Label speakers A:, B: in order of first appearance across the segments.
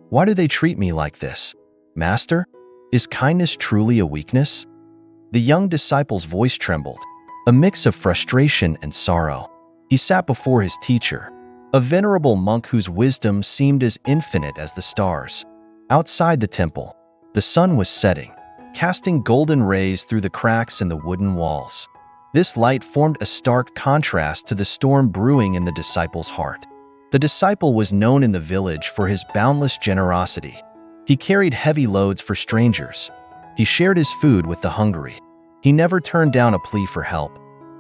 A: Why do they treat me like this? Master, is kindness truly a weakness? The young disciple's voice trembled, a mix of frustration and sorrow. He sat before his teacher, a venerable monk whose wisdom seemed as infinite as the stars. Outside the temple, the sun was setting, casting golden rays through the cracks in the wooden walls. This light formed a stark contrast to the storm brewing in the disciple's heart. The disciple was known in the village for his boundless generosity. He carried heavy loads for strangers. He shared his food with the hungry. He never turned down a plea for help.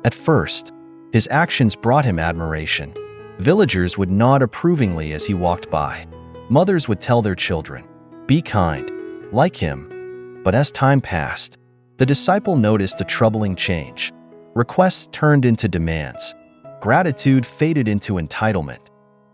A: At first, his actions brought him admiration. Villagers would nod approvingly as he walked by. Mothers would tell their children, "Be kind, like him." But as time passed, the disciple noticed a troubling change. Requests turned into demands. Gratitude faded into entitlement.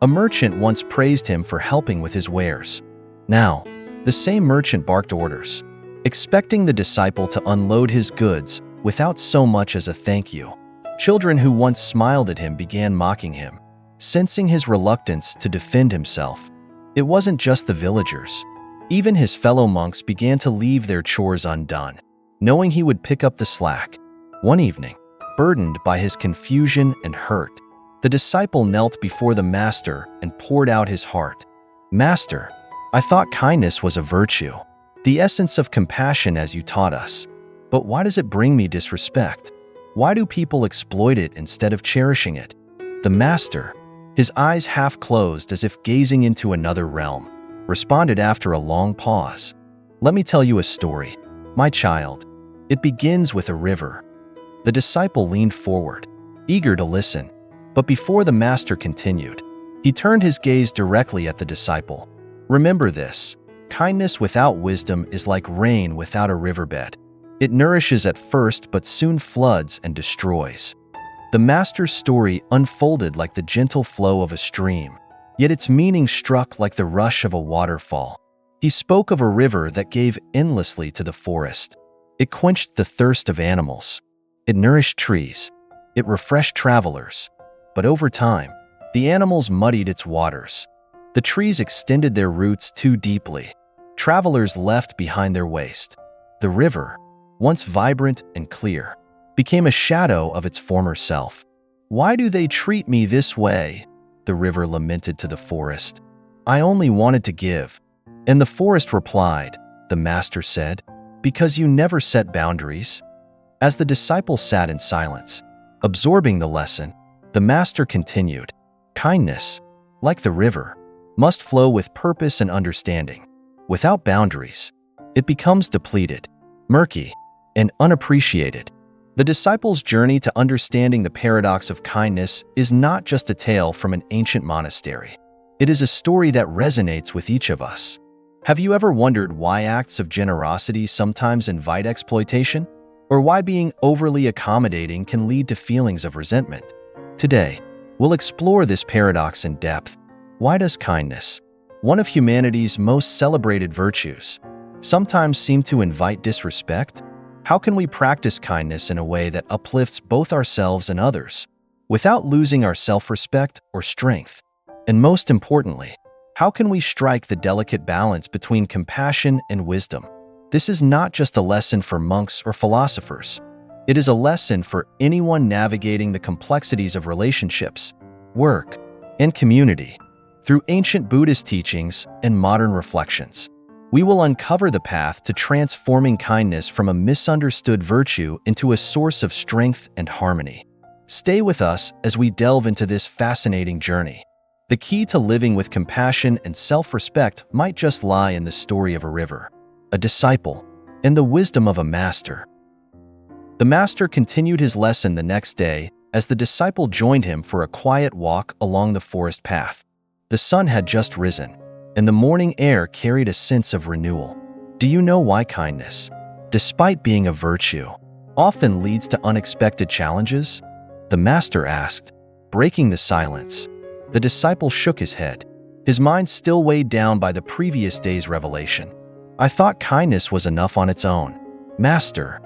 A: A merchant once praised him for helping with his wares. Now, the same merchant barked orders, expecting the disciple to unload his goods without so much as a thank you. Children who once smiled at him began mocking him, sensing his reluctance to defend himself. It wasn't just the villagers. Even his fellow monks began to leave their chores undone, knowing he would pick up the slack. One evening, burdened by his confusion and hurt, the disciple knelt before the master and poured out his heart. "Master, I thought kindness was a virtue, the essence of compassion as you taught us. But why does it bring me disrespect? Why do people exploit it instead of cherishing it?" The master, his eyes half closed as if gazing into another realm, responded after a long pause. "Let me tell you a story, my child. It begins with a river." The disciple leaned forward, eager to listen. But before the master continued, he turned his gaze directly at the disciple. "Remember this, kindness without wisdom is like rain without a riverbed. It nourishes at first but soon floods and destroys." The master's story unfolded like the gentle flow of a stream, yet its meaning struck like the rush of a waterfall. He spoke of a river that gave endlessly to the forest. It quenched the thirst of animals. It nourished trees. It refreshed travelers. But over time, the animals muddied its waters. The trees extended their roots too deeply. Travelers left behind their waste. The river, once vibrant and clear, became a shadow of its former self. "Why do they treat me this way?" the river lamented to the forest. "I only wanted to give." And the forest replied, the master said, "Because you never set boundaries." As the disciple sat in silence, absorbing the lesson, the master continued, "Kindness, like the river, must flow with purpose and understanding. Without boundaries, it becomes depleted, murky, and unappreciated." The disciple's journey to understanding the paradox of kindness is not just a tale from an ancient monastery. It is a story that resonates with each of us. Have you ever wondered why acts of generosity sometimes invite exploitation? Or why being overly accommodating can lead to feelings of resentment? Today, we'll explore this paradox in depth. Why does kindness, one of humanity's most celebrated virtues, sometimes seem to invite disrespect? How can we practice kindness in a way that uplifts both ourselves and others, without losing our self-respect or strength? And most importantly, how can we strike the delicate balance between compassion and wisdom? This is not just a lesson for monks or philosophers. It is a lesson for anyone navigating the complexities of relationships, work, and community. Through ancient Buddhist teachings and modern reflections, we will uncover the path to transforming kindness from a misunderstood virtue into a source of strength and harmony. Stay with us as we delve into this fascinating journey. The key to living with compassion and self-respect might just lie in the story of a river, a disciple, and the wisdom of a master. The master continued his lesson the next day as the disciple joined him for a quiet walk along the forest path. The sun had just risen, and the morning air carried a sense of renewal. Do you know why kindness, despite being a virtue, often leads to unexpected challenges? The master asked, breaking the silence. The disciple shook his head, his mind still weighed down by the previous day's revelation. "I thought kindness was enough on its own, Master."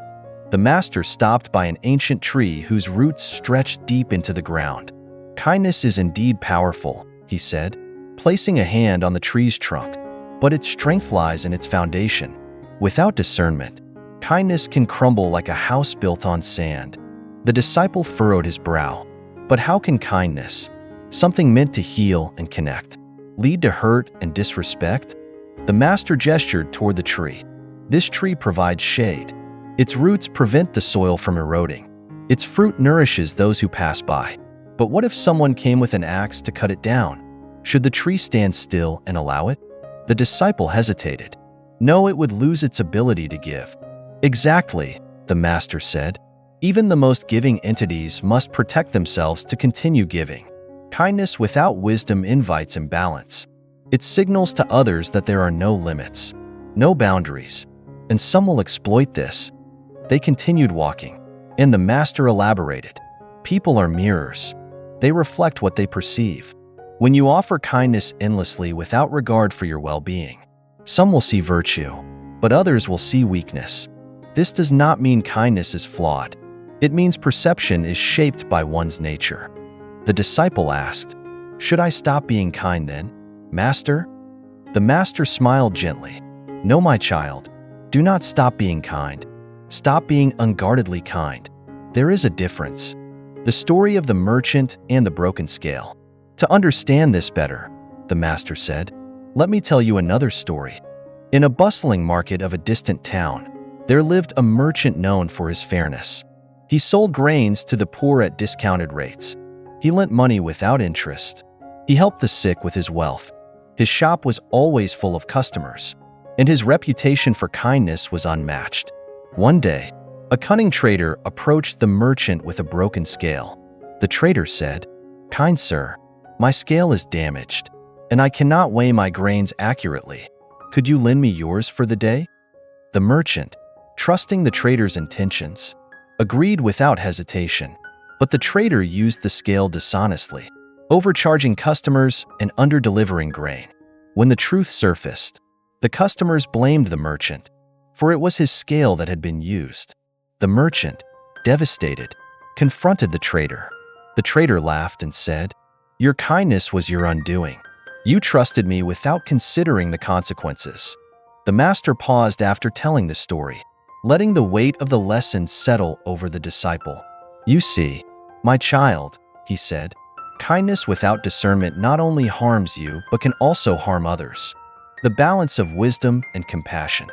A: The master stopped by an ancient tree whose roots stretched deep into the ground. "Kindness is indeed powerful," he said, placing a hand on the tree's trunk. but its strength lies in its foundation. Without discernment, kindness can crumble like a house built on sand. The disciple furrowed his brow. But how can kindness, something meant to heal and connect, lead to hurt and disrespect? The master gestured toward the tree. This tree provides shade. Its roots prevent the soil from eroding. Its fruit nourishes those who pass by. But what if someone came with an axe to cut it down? Should the tree stand still and allow it? The disciple hesitated. No, it would lose its ability to give. Exactly, the master said. Even the most giving entities must protect themselves to continue giving. Kindness without wisdom invites imbalance. It signals to others that there are no limits, no boundaries, and some will exploit this. They continued walking, and the master elaborated. People are mirrors. They reflect what they perceive. When you offer kindness endlessly without regard for your well-being, some will see virtue, but others will see weakness. This does not mean kindness is flawed. It means perception is shaped by one's nature. The disciple asked, "Should I stop being kind then, Master?" The master smiled gently. "No, my child. Do not stop being kind. Stop being unguardedly kind. There is a difference." The story of the merchant and the broken scale. To understand this better, the master said, "Let me tell you another story." In a bustling market of a distant town, there lived a merchant known for his fairness. He sold grains to the poor at discounted rates. He lent money without interest. He helped the sick with his wealth. His shop was always full of customers, and his reputation for kindness was unmatched. One day, a cunning trader approached the merchant with a broken scale. The trader said, "Kind sir, my scale is damaged, and I cannot weigh my grains accurately. Could you lend me yours for the day?" The merchant, trusting the trader's intentions, agreed without hesitation. But the trader used the scale dishonestly, overcharging customers and under-delivering grain. When the truth surfaced, the customers blamed the merchant, for it was his scale that had been used. The merchant, devastated, confronted the trader. The trader laughed and said, "Your kindness was your undoing. You trusted me without considering the consequences." The master paused after telling the story, letting the weight of the lesson settle over the disciple. "You see, my child," he said, "kindness without discernment not only harms you but can also harm others." The balance of wisdom and compassion.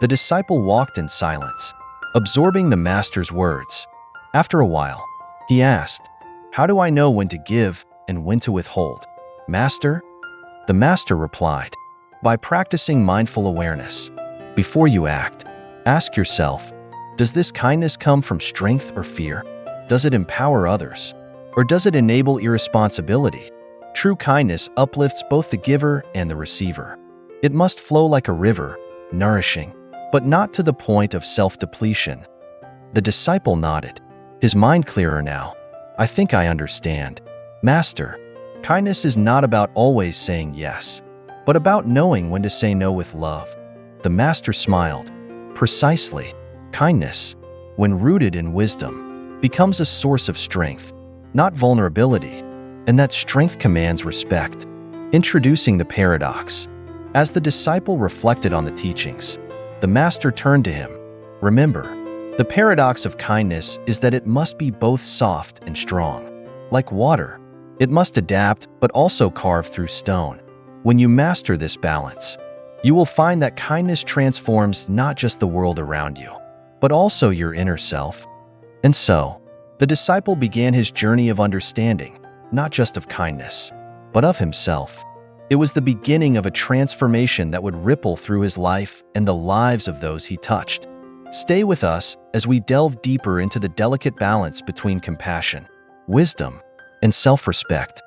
A: The disciple walked in silence, absorbing the master's words. After a while, he asked, "How do I know when to give and when to withhold, Master?" The master replied, "By practicing mindful awareness. Before you act, ask yourself, does this kindness come from strength or fear? Does it empower others? Or does it enable irresponsibility?" True kindness uplifts both the giver and the receiver. It must flow like a river, nourishing, but not to the point of self-depletion. The disciple nodded, his mind clearer now. "I think I understand. Master, kindness is not about always saying yes, but about knowing when to say no with love." The master smiled. "Precisely. Kindness, when rooted in wisdom, becomes a source of strength, not vulnerability, and that strength commands respect." Introducing the paradox. As the disciple reflected on the teachings, the master turned to him. "Remember, the paradox of kindness is that it must be both soft and strong. Like water, it must adapt but also carve through stone. When you master this balance, you will find that kindness transforms not just the world around you, but also your inner self." And so, the disciple began his journey of understanding, not just of kindness, but of himself. It was the beginning of a transformation that would ripple through his life and the lives of those he touched. Stay with us as we delve deeper into the delicate balance between compassion, wisdom, and self-respect.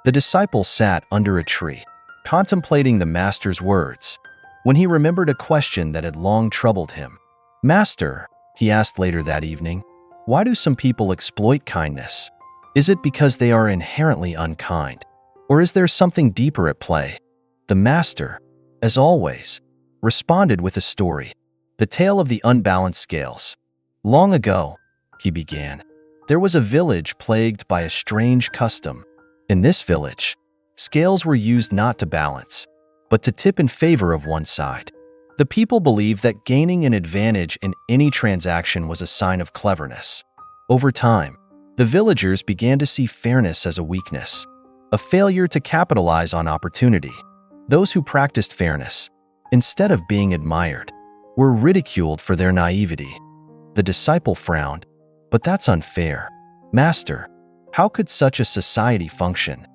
A: The disciple sat under a tree, contemplating the master's words, when he remembered a question that had long troubled him. "Master," he asked later that evening, "why do some people exploit kindness? Is it because they are inherently unkind? Or is there something deeper at play?" The master, as always, responded with a story, the tale of the unbalanced scales. "Long ago," he began, "there was a village plagued by a strange custom. In this village, scales were used not to balance, but to tip in favor of one side. The people believed that gaining an advantage in any transaction was a sign of cleverness. Over time, the villagers began to see fairness as a weakness, a failure to capitalize on opportunity. Those who practiced fairness, instead of being admired, were ridiculed for their naivety. The disciple frowned, "But that's unfair. Master, how could such a society function?"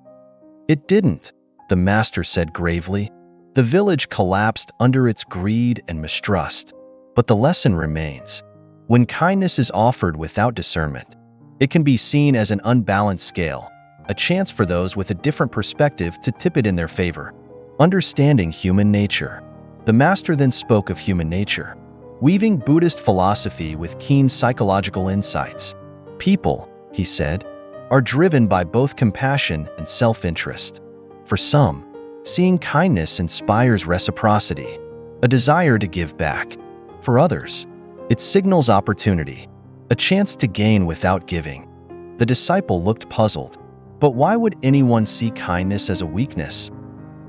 A: "It didn't," the master said gravely. "The village collapsed under its greed and mistrust. But the lesson remains. When kindness is offered without discernment, it can be seen as an unbalanced scale, a chance for those with a different perspective to tip it in their favor." Understanding human nature. The master then spoke of human nature, weaving Buddhist philosophy with keen psychological insights. People, he said, are driven by both compassion and self-interest. For some, seeing kindness inspires reciprocity, a desire to give back. For others, it signals opportunity, a chance to gain without giving. The disciple looked puzzled. But why would anyone see kindness as a weakness?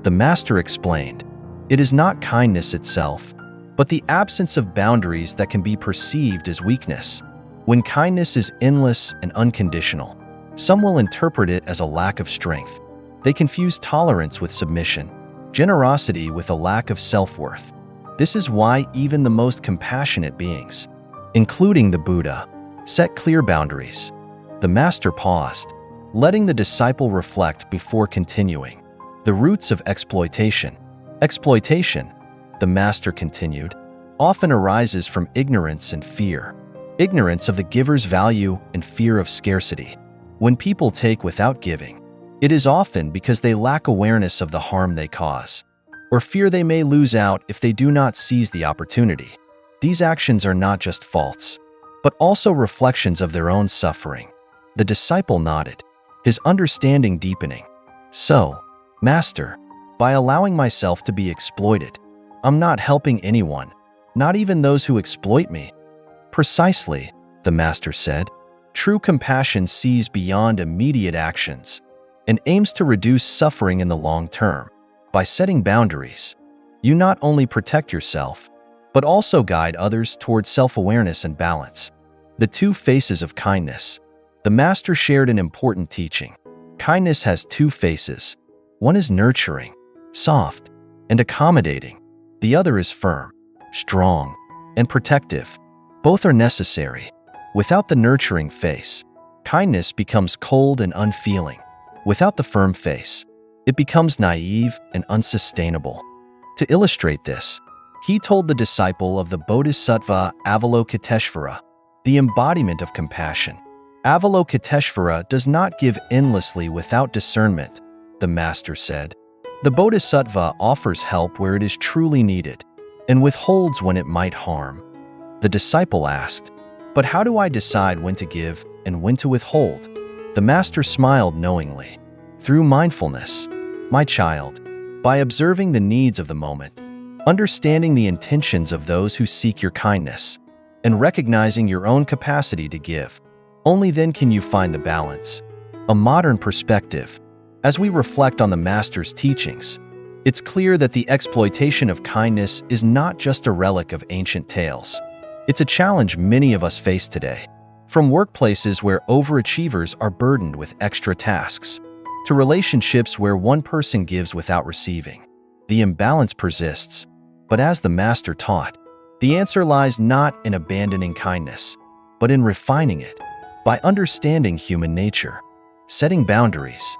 A: The master explained, "It is not kindness itself, but the absence of boundaries that can be perceived as weakness. When kindness is endless and unconditional, some will interpret it as a lack of strength. They confuse tolerance with submission, generosity with a lack of self-worth. This is why even the most compassionate beings, including the Buddha, set clear boundaries." The master paused, letting the disciple reflect before continuing. The roots of exploitation. Exploitation, the master continued, often arises from ignorance and fear. Ignorance of the giver's value and fear of scarcity. When people take without giving, it is often because they lack awareness of the harm they cause, or fear they may lose out if they do not seize the opportunity. These actions are not just faults, but also reflections of their own suffering. The disciple nodded, his understanding deepening. "So, Master, by allowing myself to be exploited, I'm not helping anyone, not even those who exploit me." "Precisely," the master said. "True compassion sees beyond immediate actions and aims to reduce suffering in the long term. By setting boundaries, you not only protect yourself, but also guide others towards self-awareness and balance." The two faces of kindness. The master shared an important teaching. Kindness has two faces. One is nurturing, soft, and accommodating. The other is firm, strong, and protective. Both are necessary. Without the nurturing face, kindness becomes cold and unfeeling. Without the firm face, it becomes naive and unsustainable. To illustrate this, he told the disciple of the Bodhisattva Avalokiteshvara, the embodiment of compassion. Avalokiteshvara does not give endlessly without discernment, the master said. The Bodhisattva offers help where it is truly needed and withholds when it might harm. The disciple asked, "But how do I decide when to give and when to withhold?" The master smiled knowingly. "Through mindfulness, my child, by observing the needs of the moment, understanding the intentions of those who seek your kindness, and recognizing your own capacity to give. Only then can you find the balance." A modern perspective. As we reflect on the master's teachings, it's clear that the exploitation of kindness is not just a relic of ancient tales. It's a challenge many of us face today. From workplaces where overachievers are burdened with extra tasks, to relationships where one person gives without receiving, the imbalance persists. But as the master taught, the answer lies not in abandoning kindness, but in refining it. By understanding human nature, setting boundaries,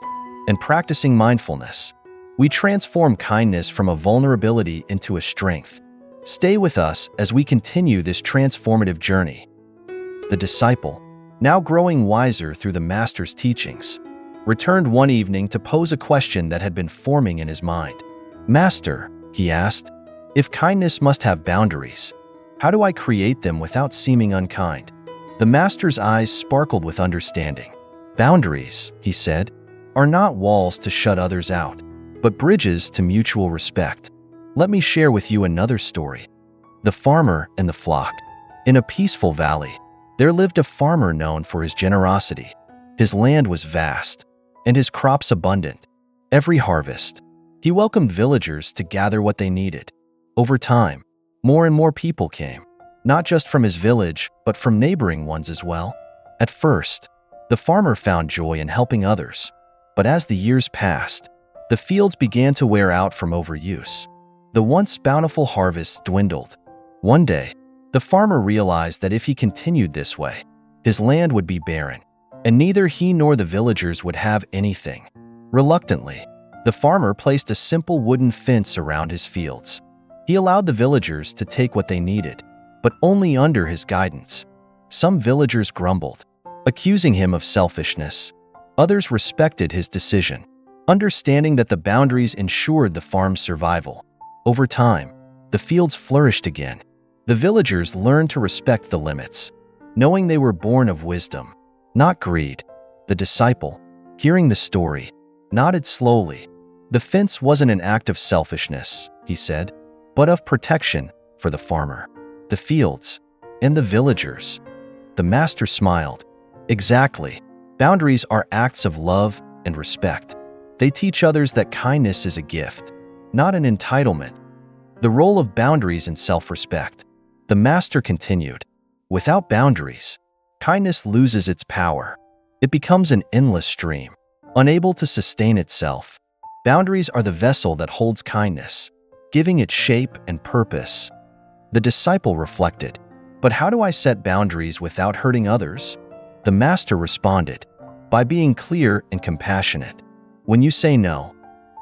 A: and practicing mindfulness, we transform kindness from a vulnerability into a strength. Stay with us as we continue this transformative journey. The disciple, now growing wiser through the master's teachings, returned one evening to pose a question that had been forming in his mind. "Master," he asked, "if kindness must have boundaries, how do I create them without seeming unkind?" The master's eyes sparkled with understanding. "Boundaries," he said, "are not walls to shut others out, but bridges to mutual respect." Let me share with you another story. The farmer and the flock. In a peaceful valley, there lived a farmer known for his generosity. His land was vast, and his crops abundant. Every harvest, He welcomed villagers to gather what they needed. Over time, more and more people came, not just from his village, but from neighboring ones as well. At first, the farmer found joy in helping others, but as the years passed, the fields began to wear out from overuse. The once bountiful harvests dwindled. One day, the farmer realized that if he continued this way, his land would be barren, and neither he nor the villagers would have anything. Reluctantly, the farmer placed a simple wooden fence around his fields. He allowed the villagers to take what they needed, but only under his guidance. Some villagers grumbled, accusing him of selfishness. Others respected his decision, understanding that the boundaries ensured the farm's survival. Over time, the fields flourished again. The villagers learned to respect the limits, knowing they were born of wisdom, not greed. The disciple, hearing the story, nodded slowly. The fence wasn't an act of selfishness, he said, but of protection for the farmer, the fields, and the villagers. The master smiled. Exactly. Boundaries are acts of love and respect. They teach others that kindness is a gift, not an entitlement. The role of boundaries in self-respect. The master continued. Without boundaries, kindness loses its power. It becomes an endless stream, unable to sustain itself. Boundaries are the vessel that holds kindness, giving it shape and purpose. The disciple reflected, but how do I set boundaries without hurting others? The master responded, by being clear and compassionate. When you say no,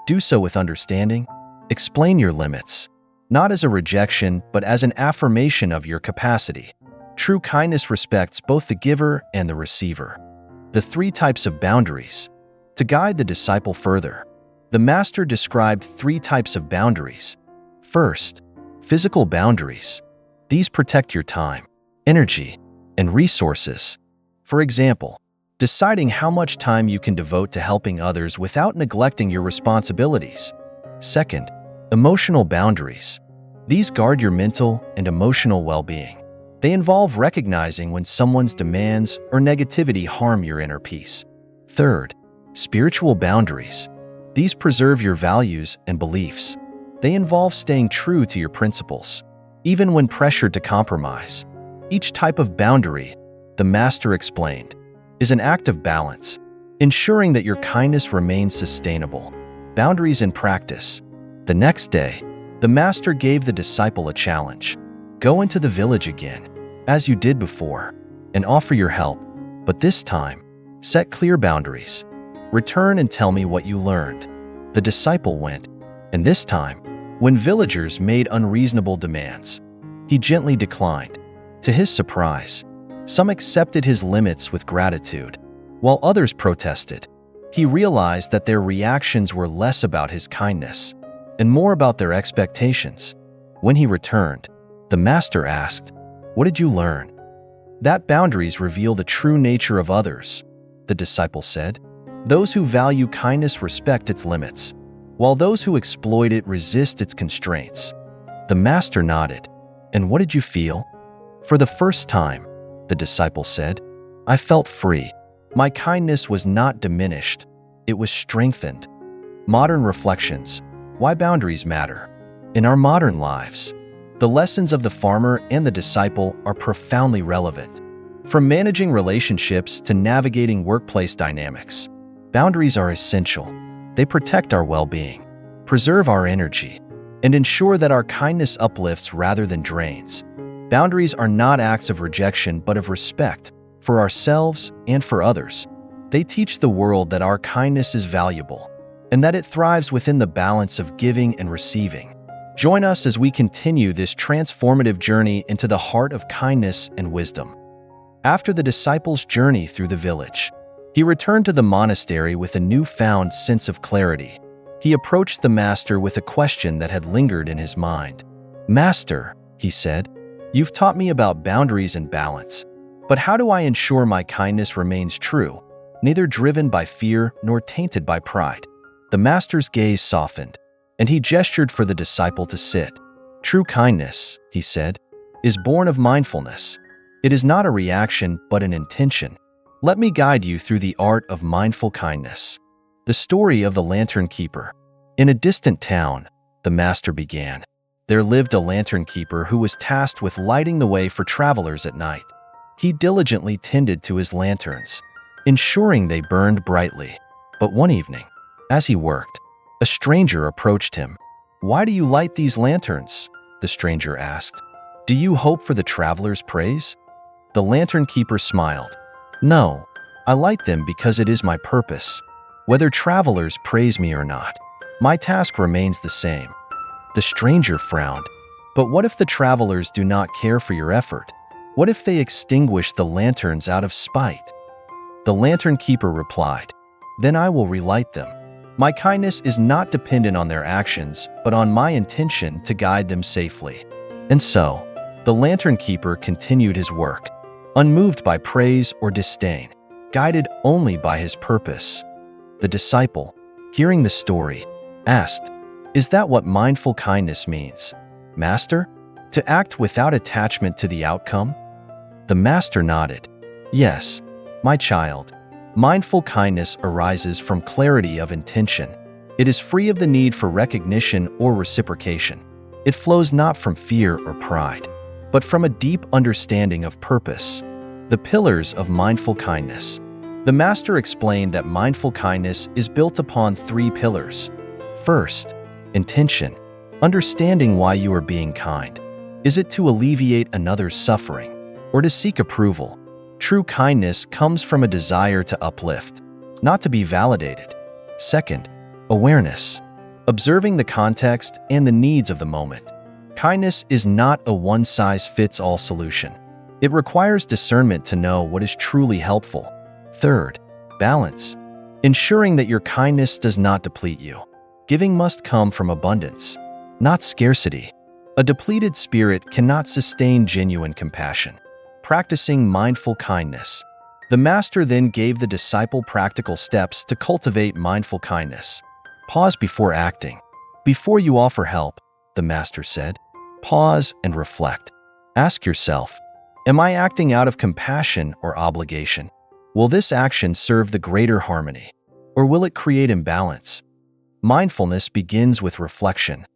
A: do so with understanding. Explain your limits, not as a rejection, but as an affirmation of your capacity. True kindness respects both the giver and the receiver. The 3 types of boundaries. To guide the disciple further, the master described 3 types of boundaries. First, physical boundaries. These protect your time, energy, and resources. For example, deciding how much time you can devote to helping others without neglecting your responsibilities. Second, emotional boundaries. These guard your mental and emotional well-being. They involve recognizing when someone's demands or negativity harm your inner peace. Third, spiritual boundaries. These preserve your values and beliefs. They involve staying true to your principles, even when pressured to compromise. Each type of boundary, the master explained, is an act of balance, ensuring that your kindness remains sustainable. Boundaries in practice. The next day, the master gave the disciple a challenge. Go into the village again, as you did before, and offer your help. But this time, set clear boundaries. Return and tell me what you learned. The disciple went, and this time, when villagers made unreasonable demands, he gently declined. To his surprise, some accepted his limits with gratitude, while others protested. He realized that their reactions were less about his kindness and more about their expectations. When he returned, the master asked, "What did you learn?" That boundaries reveal the true nature of others, the disciple said. Those who value kindness respect its limits, while those who exploit it resist its constraints. The master nodded. And what did you feel? For the first time, the disciple said, I felt free. My kindness was not diminished, it was strengthened. Modern reflections. Why boundaries matter. In our modern lives, the lessons of the farmer and the disciple are profoundly relevant. From managing relationships to navigating workplace dynamics, boundaries are essential. They protect our well-being, preserve our energy, and ensure that our kindness uplifts rather than drains. Boundaries are not acts of rejection but of respect for ourselves and for others. They teach the world that our kindness is valuable and that it thrives within the balance of giving and receiving. Join us as we continue this transformative journey into the heart of kindness and wisdom. After the disciple's journey through the village, he returned to the monastery with a newfound sense of clarity. He approached the master with a question that had lingered in his mind. Master, he said, you've taught me about boundaries and balance, but how do I ensure my kindness remains true, neither driven by fear nor tainted by pride? The master's gaze softened, and he gestured for the disciple to sit. True kindness, he said, is born of mindfulness. It is not a reaction, but an intention. Let me guide you through the art of mindful kindness. The story of the lantern keeper. In a distant town, the master began. There lived a lantern keeper who was tasked with lighting the way for travelers at night. He diligently tended to his lanterns, ensuring they burned brightly. But one evening, as he worked, a stranger approached him. "Why do you light these lanterns?" the stranger asked. "Do you hope for the traveler's praise?" The lantern keeper smiled. "No, I light them because it is my purpose. Whether travelers praise me or not, my task remains the same." The stranger frowned. "But what if the travelers do not care for your effort? What if they extinguish the lanterns out of spite?" The lantern keeper replied, "Then I will relight them. My kindness is not dependent on their actions, but on my intention to guide them safely." And so, the lantern keeper continued his work, unmoved by praise or disdain, guided only by his purpose. The disciple, hearing the story, asked, "Is that what mindful kindness means, Master? To act without attachment to the outcome?" The master nodded. "Yes, my child. Mindful kindness arises from clarity of intention. It is free of the need for recognition or reciprocation. It flows not from fear or pride, but from a deep understanding of purpose." The pillars of mindful kindness. The master explained that mindful kindness is built upon 3 pillars. First, intention. Understanding why you are being kind. Is it to alleviate another's suffering or to seek approval? True kindness comes from a desire to uplift, not to be validated. Second, awareness. Observing the context and the needs of the moment. Kindness is not a one-size-fits-all solution. It requires discernment to know what is truly helpful. Third, balance. Ensuring that your kindness does not deplete you. Giving must come from abundance, not scarcity. A depleted spirit cannot sustain genuine compassion. Practicing mindful kindness. The master then gave the disciple practical steps to cultivate mindful kindness. Pause before acting. Before you offer help, the master said, pause and reflect. Ask yourself, am I acting out of compassion or obligation? Will this action serve the greater harmony, or will it create imbalance? Mindfulness begins with reflection.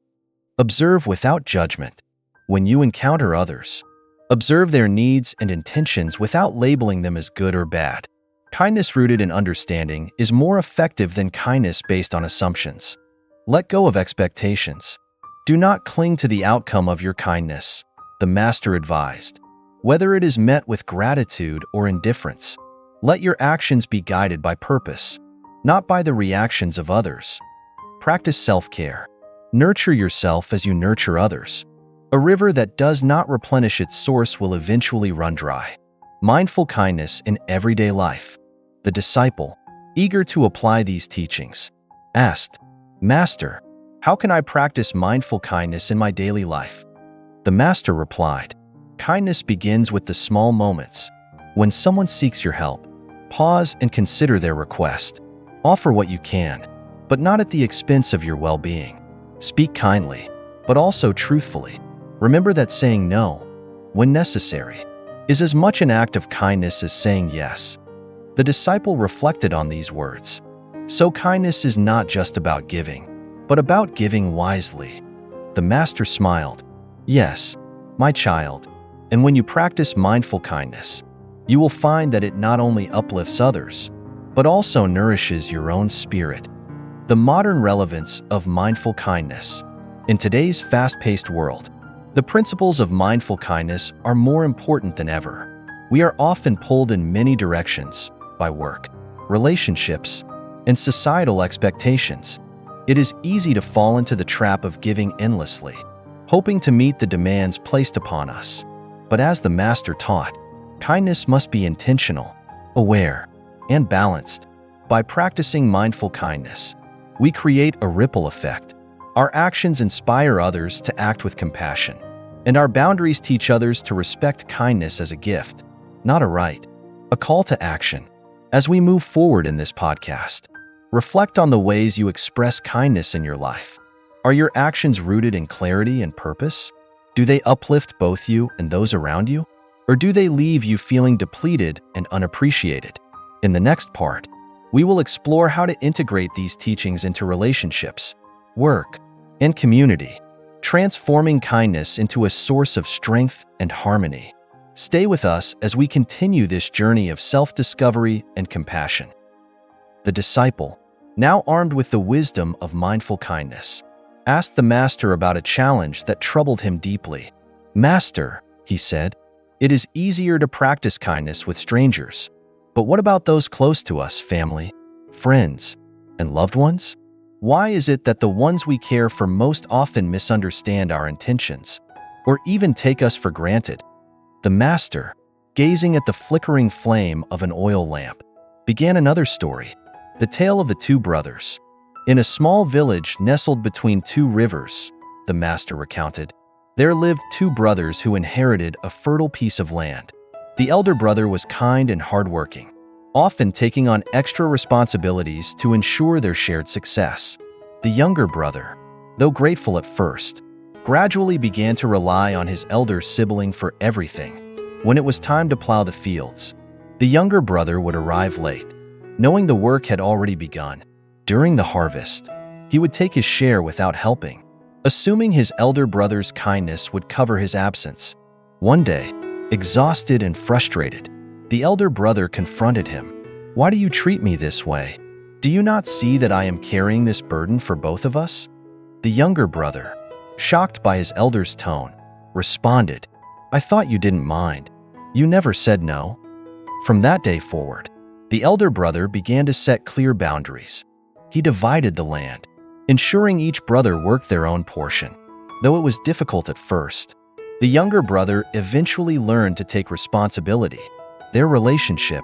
A: Observe without judgment. When you encounter others, observe their needs and intentions without labeling them as good or bad. Kindness rooted in understanding is more effective than kindness based on assumptions. Let go of expectations. Do not cling to the outcome of your kindness, the master advised. Whether it is met with gratitude or indifference, let your actions be guided by purpose, not by the reactions of others. Practice self-care. Nurture yourself as you nurture others. A river that does not replenish its source will eventually run dry. Mindful kindness in everyday life. The disciple, eager to apply these teachings, asked, Master, how can I practice mindful kindness in my daily life? The master replied, kindness begins with the small moments. When someone seeks your help, pause and consider their request. Offer what you can, but not at the expense of your well-being. Speak kindly, but also truthfully. Remember that saying no, when necessary, is as much an act of kindness as saying yes. The disciple reflected on these words. So kindness is not just about giving, but about giving wisely. The master smiled. Yes, my child, and when you practice mindful kindness, you will find that it not only uplifts others, but also nourishes your own spirit. The modern relevance of mindful kindness. In today's fast-paced world, the principles of mindful kindness are more important than ever. We are often pulled in many directions by work, relationships, and societal expectations. It is easy to fall into the trap of giving endlessly, hoping to meet the demands placed upon us. But as the master taught, kindness must be intentional, aware, and balanced. By practicing mindful kindness, we create a ripple effect. Our actions inspire others to act with compassion, and our boundaries teach others to respect kindness as a gift, not a right. A call to action. As we move forward in this podcast, reflect on the ways you express kindness in your life. Are your actions rooted in clarity and purpose? Do they uplift both you and those around you? Or do they leave you feeling depleted and unappreciated? In the next part, we will explore how to integrate these teachings into relationships, work, and community, transforming kindness into a source of strength and harmony. Stay with us as we continue this journey of self-discovery and compassion. The disciple, now armed with the wisdom of mindful kindness, asked the master about a challenge that troubled him deeply. "Master," he said, "it is easier to practice kindness with strangers. But what about those close to us, family, friends, and loved ones? Why is it that the ones we care for most often misunderstand our intentions, or even take us for granted?" The master, gazing at the flickering flame of an oil lamp, began another story, the tale of the two brothers. In a small village nestled between two rivers, the master recounted, there lived two brothers who inherited a fertile piece of land. The elder brother was kind and hardworking, often taking on extra responsibilities to ensure their shared success. The younger brother, though grateful at first, gradually began to rely on his elder sibling for everything. When it was time to plow the fields, the younger brother would arrive late, knowing the work had already begun. During the harvest, he would take his share without helping, assuming his elder brother's kindness would cover his absence. One day, exhausted and frustrated, the elder brother confronted him. "Why do you treat me this way? Do you not see that I am carrying this burden for both of us?" The younger brother, shocked by his elder's tone, responded, "I thought you didn't mind. You never said no." From that day forward, the elder brother began to set clear boundaries. He divided the land, ensuring each brother worked their own portion. Though it was difficult at first, the younger brother eventually learned to take responsibility. Their relationship,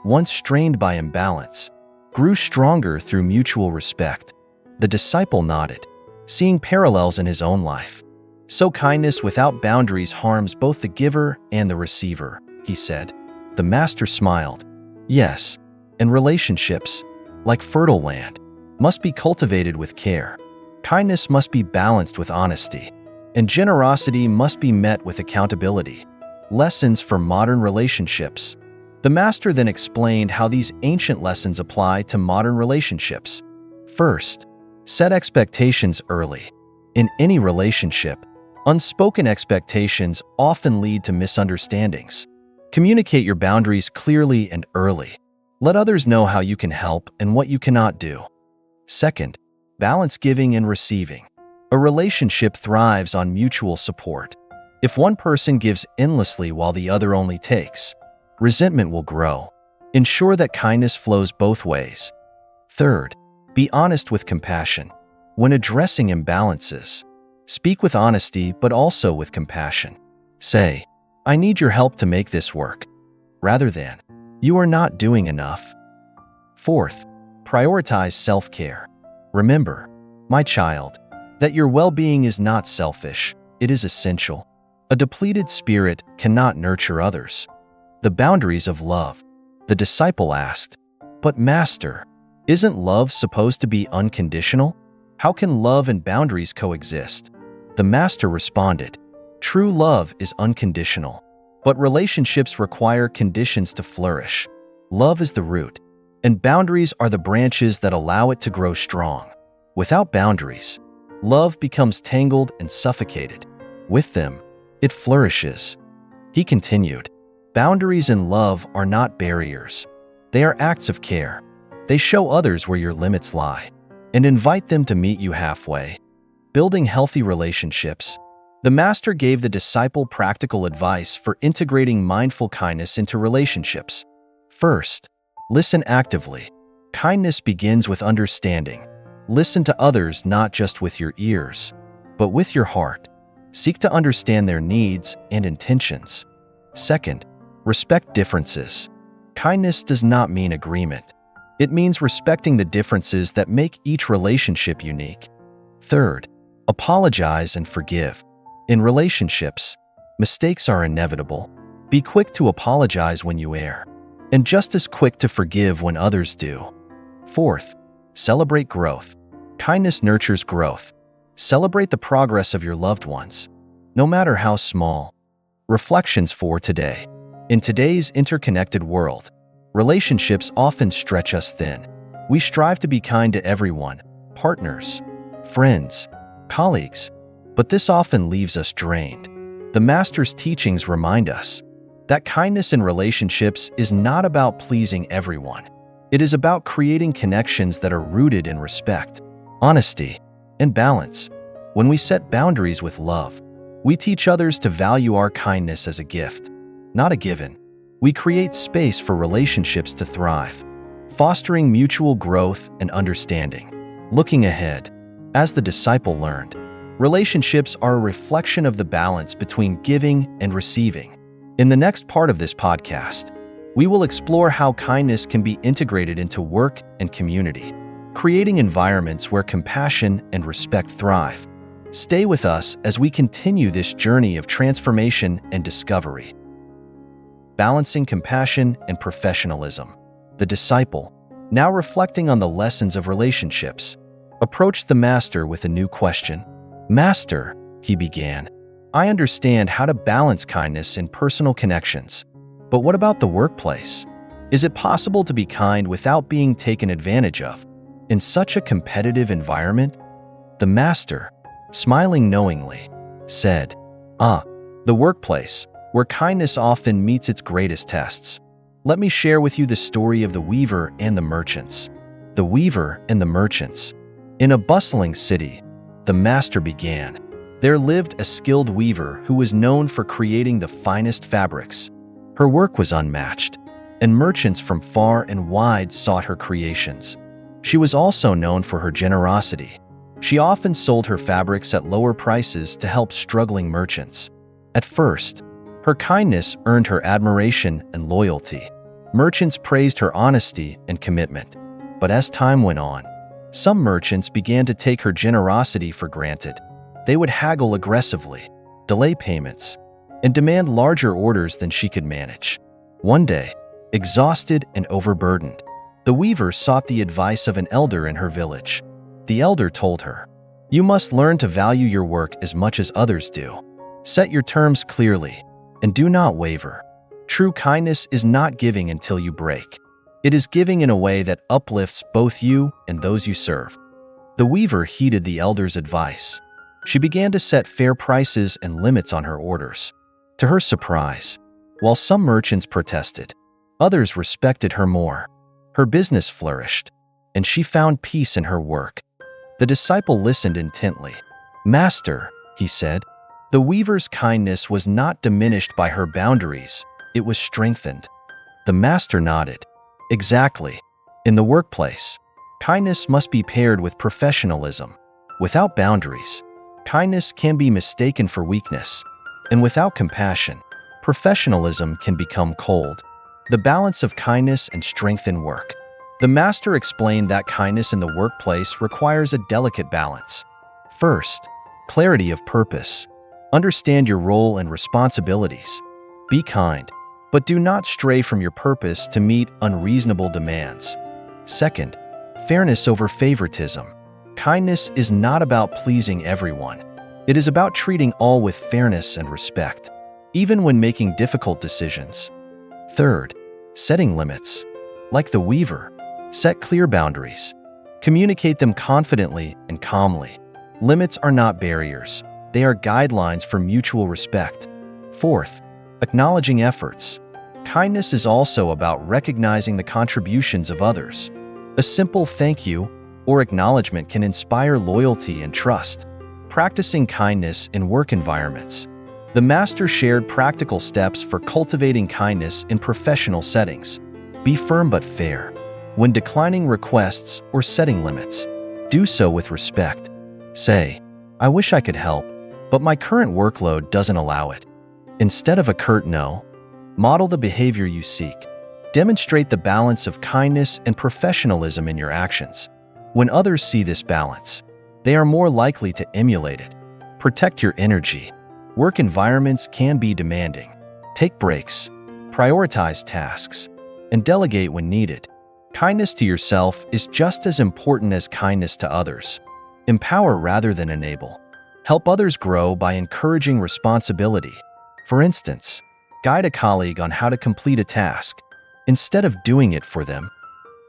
A: once strained by imbalance, grew stronger through mutual respect. The disciple nodded, seeing parallels in his own life. "So kindness without boundaries harms both the giver and the receiver," he said. The master smiled. "Yes, and relationships, like fertile land, must be cultivated with care. Kindness must be balanced with honesty, and generosity must be met with accountability." Lessons for modern relationships. The master then explained how these ancient lessons apply to modern relationships. First, set expectations early. In any relationship, unspoken expectations often lead to misunderstandings. Communicate your boundaries clearly and early. Let others know how you can help and what you cannot do. Second, balance giving and receiving. A relationship thrives on mutual support. If one person gives endlessly while the other only takes, resentment will grow. Ensure that kindness flows both ways. Third, be honest with compassion. When addressing imbalances, speak with honesty but also with compassion. Say, "I need your help to make this work," rather than, "You are not doing enough." Fourth, prioritize self-care. Remember, my child, that your well-being is not selfish, it is essential. A depleted spirit cannot nurture others. The boundaries of love. The disciple asked, "But Master, isn't love supposed to be unconditional? How can love and boundaries coexist?" The master responded, "True love is unconditional, but relationships require conditions to flourish. Love is the root, and boundaries are the branches that allow it to grow strong. Without boundaries, love becomes tangled and suffocated. With them, it flourishes." He continued, "Boundaries in love are not barriers. They are acts of care. They show others where your limits lie and invite them to meet you halfway." Building healthy relationships. The master gave the disciple practical advice for integrating mindful kindness into relationships. First, listen actively. Kindness begins with understanding. Listen to others not just with your ears, but with your heart. Seek to understand their needs and intentions. Second, respect differences. Kindness does not mean agreement. It means respecting the differences that make each relationship unique. Third, apologize and forgive. In relationships, mistakes are inevitable. Be quick to apologize when you err, and just as quick to forgive when others do. Fourth, celebrate growth. Kindness nurtures growth. Celebrate the progress of your loved ones, no matter how small. Reflections for today. In today's interconnected world, relationships often stretch us thin. We strive to be kind to everyone, partners, friends, colleagues, but this often leaves us drained. The Master's teachings remind us that kindness in relationships is not about pleasing everyone. It is about creating connections that are rooted in respect, honesty, and balance. When we set boundaries with love, we teach others to value our kindness as a gift, not a given. We create space for relationships to thrive, fostering mutual growth and understanding. Looking ahead, as the disciple learned, relationships are a reflection of the balance between giving and receiving. In the next part of this podcast, we will explore how kindness can be integrated into work and community, creating environments where compassion and respect thrive. Stay with us as we continue this journey of transformation and discovery. Balancing compassion and professionalism. The disciple, now reflecting on the lessons of relationships, approached the Master with a new question. "Master," he began, "I understand how to balance kindness in personal connections. But what about the workplace? Is it possible to be kind without being taken advantage of in such a competitive environment?" The Master, smiling knowingly, said, The workplace, where kindness often meets its greatest tests. Let me share with you the story of the weaver and the merchants." The weaver and the merchants. In a bustling city, the Master began, there lived a skilled weaver who was known for creating the finest fabrics. Her work was unmatched, and merchants from far and wide sought her creations. She was also known for her generosity. She often sold her fabrics at lower prices to help struggling merchants. At first, her kindness earned her admiration and loyalty. Merchants praised her honesty and commitment. But as time went on, some merchants began to take her generosity for granted. They would haggle aggressively, delay payments, and demand larger orders than she could manage. One day, exhausted and overburdened, the weaver sought the advice of an elder in her village. The elder told her, "You must learn to value your work as much as others do. Set your terms clearly, and do not waver. True kindness is not giving until you break. It is giving in a way that uplifts both you and those you serve." The weaver heeded the elder's advice. She began to set fair prices and limits on her orders. To her surprise, while some merchants protested, others respected her more. Her business flourished, and she found peace in her work. The disciple listened intently. "Master," he said, "the weaver's kindness was not diminished by her boundaries, it was strengthened." The Master nodded. "Exactly. In the workplace, kindness must be paired with professionalism. Without boundaries, kindness can be mistaken for weakness. And without compassion, professionalism can become cold." The balance of kindness and strength in work. The Master explained that kindness in the workplace requires a delicate balance. First, clarity of purpose. Understand your role and responsibilities. Be kind, but do not stray from your purpose to meet unreasonable demands. Second, fairness over favoritism. Kindness is not about pleasing everyone. It is about treating all with fairness and respect, even when making difficult decisions. Third, setting limits. Like the weaver, set clear boundaries. Communicate them confidently and calmly. Limits are not barriers. They are guidelines for mutual respect. Fourth, acknowledging efforts. Kindness is also about recognizing the contributions of others. A simple thank you or acknowledgement can inspire loyalty and trust. Practicing kindness in work environments. The Master shared practical steps for cultivating kindness in professional settings. Be firm but fair. When declining requests or setting limits, do so with respect. Say, "I wish I could help, but my current workload doesn't allow it." Instead of a curt no, model the behavior you seek. Demonstrate the balance of kindness and professionalism in your actions. When others see this balance, they are more likely to emulate it. Protect your energy. Work environments can be demanding. Take breaks, prioritize tasks, and delegate when needed. Kindness to yourself is just as important as kindness to others. Empower rather than enable. Help others grow by encouraging responsibility. For instance, guide a colleague on how to complete a task, instead of doing it for them.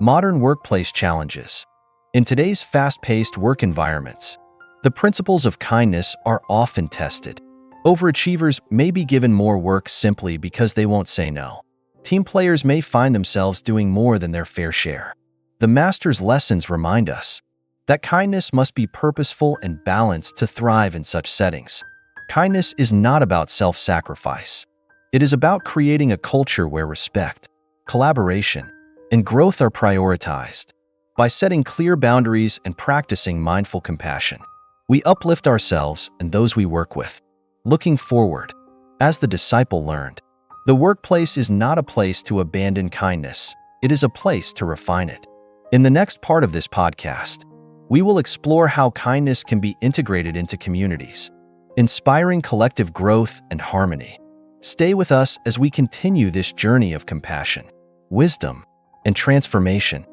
A: Modern workplace challenges. In today's fast-paced work environments, The principles of kindness are often tested. Overachievers may be given more work simply because they won't say no. Team players may find themselves doing more than their fair share. The master's lessons remind us that kindness must be purposeful and balanced to thrive in such settings. Kindness is not about self-sacrifice. It is about creating a culture where respect, collaboration, and growth are prioritized. By setting clear boundaries and practicing mindful compassion, we uplift ourselves and those we work with. Looking forward, as the disciple learned, the workplace is not a place to abandon kindness. It is a place to refine it. In the next part of this podcast, we will explore how kindness can be integrated into communities, inspiring collective growth and harmony. Stay with us as we continue this journey of compassion, wisdom, and transformation.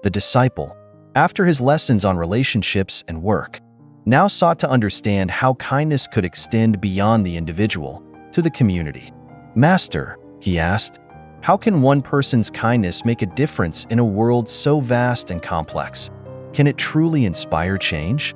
A: The disciple, after his lessons on relationships and work, now sought to understand how kindness could extend beyond the individual to the community. "Master," he asked, "how can one person's kindness make a difference in a world so vast and complex? Can it truly inspire change?"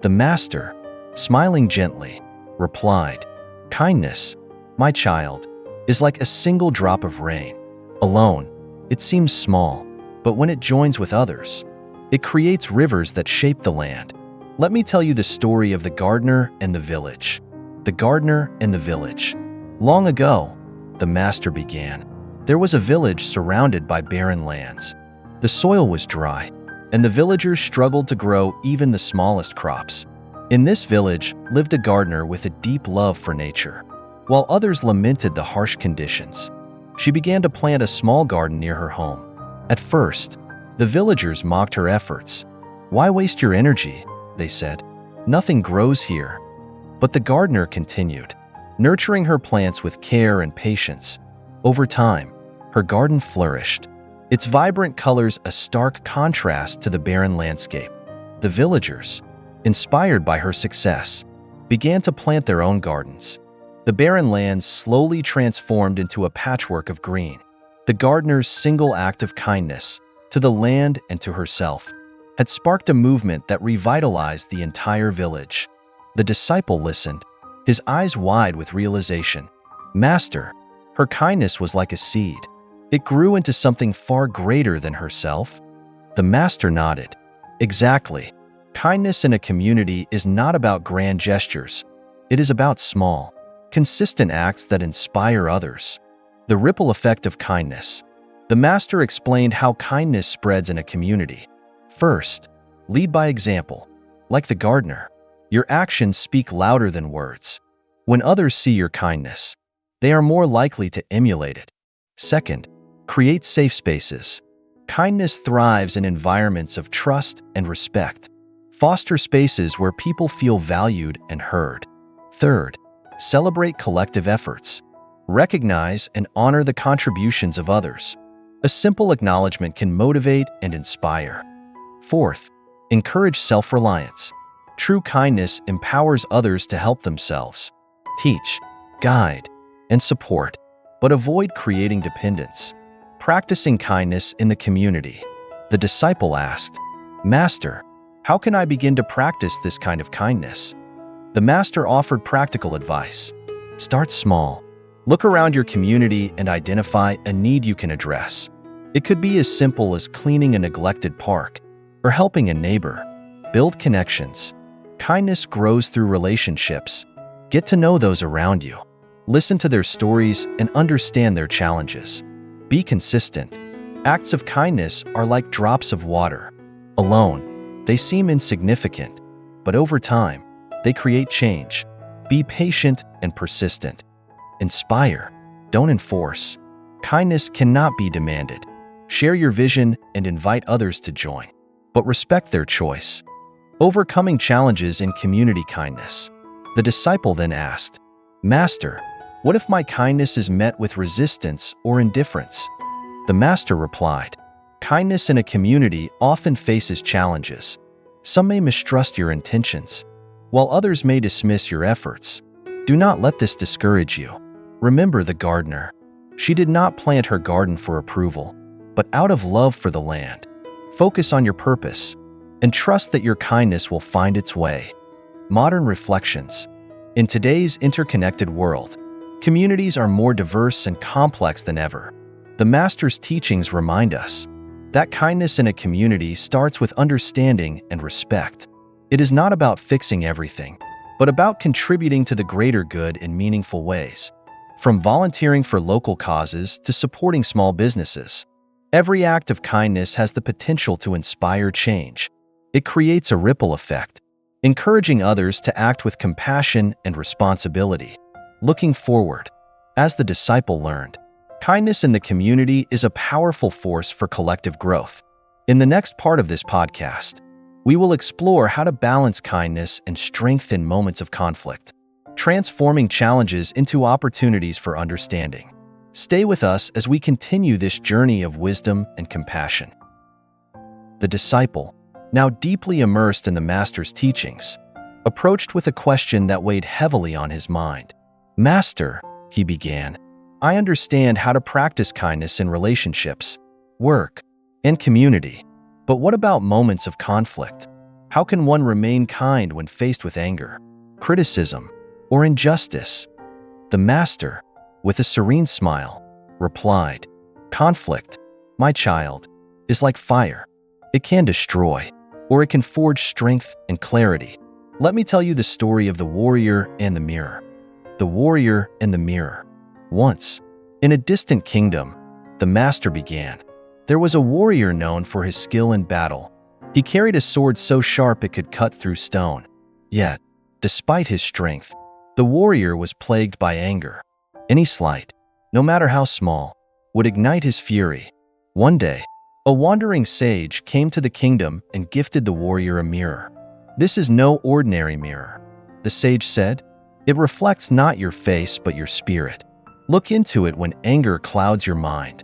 A: The master, smiling gently, replied, "Kindness, my child, is like a single drop of rain. Alone, it seems small, but when it joins with others, it creates rivers that shape the land. Let me tell you the story of the gardener and the village." The gardener and the village. Long ago, the master began, there was a village surrounded by barren lands. The soil was dry, and the villagers struggled to grow even the smallest crops. In this village lived a gardener with a deep love for nature. While others lamented the harsh conditions, she began to plant a small garden near her home. At first, the villagers mocked her efforts. "Why waste your energy?" they said. "Nothing grows here." But the gardener continued, nurturing her plants with care and patience. Over time, her garden flourished, its vibrant colors a stark contrast to the barren landscape. The villagers, inspired by her success, began to plant their own gardens. The barren lands slowly transformed into a patchwork of green. The gardener's single act of kindness to the land and to herself had sparked a movement that revitalized the entire village. The disciple listened, his eyes wide with realization. "Master, her kindness was like a seed. It grew into something far greater than herself." The master nodded. "Exactly. Kindness in a community is not about grand gestures. It is about small, consistent acts that inspire others." The ripple effect of kindness. The master explained how kindness spreads in a community. First, lead by example. Like the gardener, your actions speak louder than words. When others see your kindness, they are more likely to emulate it. Second, create safe spaces. Kindness thrives in environments of trust and respect. Foster spaces where people feel valued and heard. Third, celebrate collective efforts. Recognize and honor the contributions of others. A simple acknowledgement can motivate and inspire. Fourth, encourage self-reliance. True kindness empowers others to help themselves. Teach, guide, and support, but avoid creating dependence. Practicing kindness in the community. The disciple asked, "Master, how can I begin to practice this kind of kindness?" The master offered practical advice. Start small. Look around your community and identify a need you can address. It could be as simple as cleaning a neglected park or helping a neighbor. Build connections. Kindness grows through relationships. Get to know those around you. Listen to their stories and understand their challenges. Be consistent. Acts of kindness are like drops of water. Alone, they seem insignificant, but over time, they create change. Be patient and persistent. Inspire, don't enforce. Kindness cannot be demanded. Share your vision and invite others to join, but respect their choice. Overcoming challenges in community kindness. The disciple then asked, "Master, what if my kindness is met with resistance or indifference?" The master replied, "Kindness in a community often faces challenges. Some may mistrust your intentions, while others may dismiss your efforts. Do not let this discourage you. Remember the gardener. She did not plant her garden for approval, but out of love for the land. Focus on your purpose. and trust that your kindness will find its way. Modern reflections. In today's interconnected world, communities are more diverse and complex than ever. The Master's teachings remind us that kindness in a community starts with understanding and respect. It is not about fixing everything, but about contributing to the greater good in meaningful ways. From volunteering for local causes to supporting small businesses, every act of kindness has the potential to inspire change. It creates a ripple effect, encouraging others to act with compassion and responsibility. Looking forward, as the disciple learned, kindness in the community is a powerful force for collective growth. In the next part of this podcast, we will explore how to balance kindness and strength in moments of conflict, transforming challenges into opportunities for understanding. Stay with us as we continue this journey of wisdom and compassion. The disciple, now deeply immersed in the Master's teachings, approached with a question that weighed heavily on his mind. "Master," he began, "I understand how to practice kindness in relationships, work, and community. But what about moments of conflict? How can one remain kind when faced with anger, criticism, or injustice?" The Master, with a serene smile, replied, "Conflict, my child, is like fire. It can destroy, or it can forge strength and clarity. Let me tell you the story of the warrior and the mirror." The warrior and the mirror. Once, in a distant kingdom, the Master began, there was a warrior known for his skill in battle. He carried a sword so sharp it could cut through stone. Yet, despite his strength, the warrior was plagued by anger. Any slight, no matter how small, would ignite his fury. One day, a wandering sage came to the kingdom and gifted the warrior a mirror. "This is no ordinary mirror," the sage said. "It reflects not your face but your spirit. Look into it when anger clouds your mind."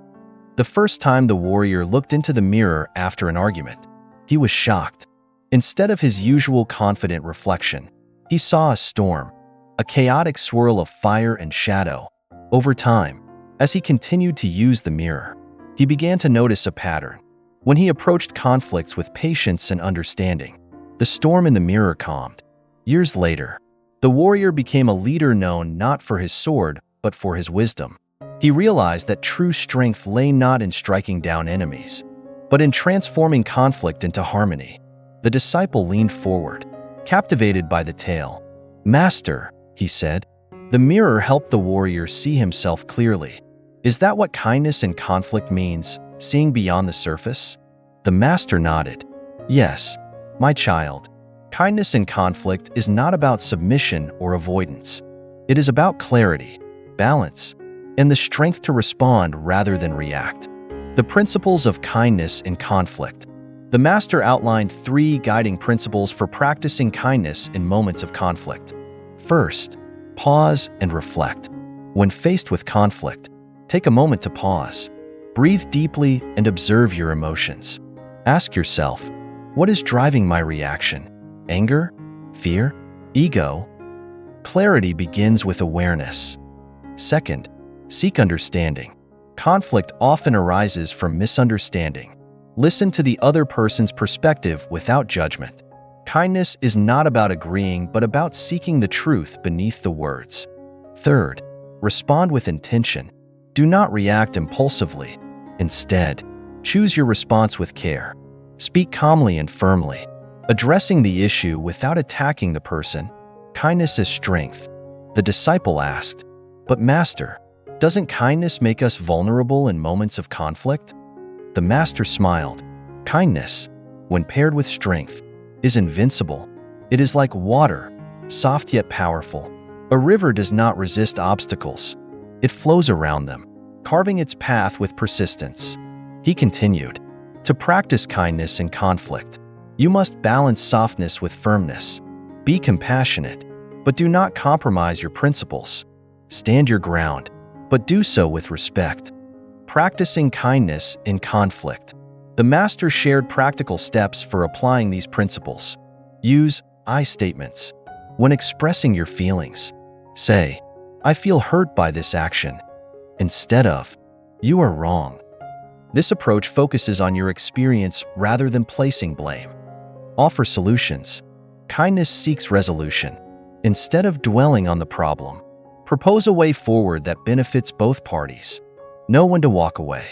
A: The first time the warrior looked into the mirror after an argument, he was shocked. Instead of his usual confident reflection, he saw a storm, a chaotic swirl of fire and shadow. Over time, as he continued to use the mirror, he began to notice a pattern. When he approached conflicts with patience and understanding, the storm in the mirror calmed. Years later, the warrior became a leader known not for his sword, but for his wisdom. He realized that true strength lay not in striking down enemies, but in transforming conflict into harmony. The disciple leaned forward, captivated by the tale. "Master," he said, "the mirror helped the warrior see himself clearly. Is that what kindness in conflict means, seeing beyond the surface?" The Master nodded. "Yes, my child. Kindness in conflict is not about submission or avoidance. It is about clarity, balance, and the strength to respond rather than react." The principles of kindness in conflict. The Master outlined 3 guiding principles for practicing kindness in moments of conflict. First, pause and reflect. When faced with conflict, take a moment to pause. Breathe deeply and observe your emotions. Ask yourself, what is driving my reaction? Anger? Fear? Ego? Clarity begins with awareness. Second, seek understanding. Conflict often arises from misunderstanding. Listen to the other person's perspective without judgment. Kindness is not about agreeing, but about seeking the truth beneath the words. Third, respond with intention. Do not react impulsively. Instead, choose your response with care. Speak calmly and firmly, addressing the issue without attacking the person. Kindness is strength. The disciple asked, "But Master, doesn't kindness make us vulnerable in moments of conflict?" The Master smiled. "Kindness, when paired with strength, is invincible. It is like water, soft yet powerful. A river does not resist obstacles. It flows around them, carving its path with persistence." He continued, "To practice kindness in conflict, you must balance softness with firmness. Be compassionate, but do not compromise your principles. Stand your ground, but do so with respect." Practicing kindness in conflict. The Master shared practical steps for applying these principles. Use I statements. When expressing your feelings, say, "I feel hurt by this action," instead of, "You are wrong." This approach focuses on your experience rather than placing blame. offer solutions. Kindness seeks resolution. Instead of dwelling on the problem, propose a way forward that benefits both parties. Know when to walk away.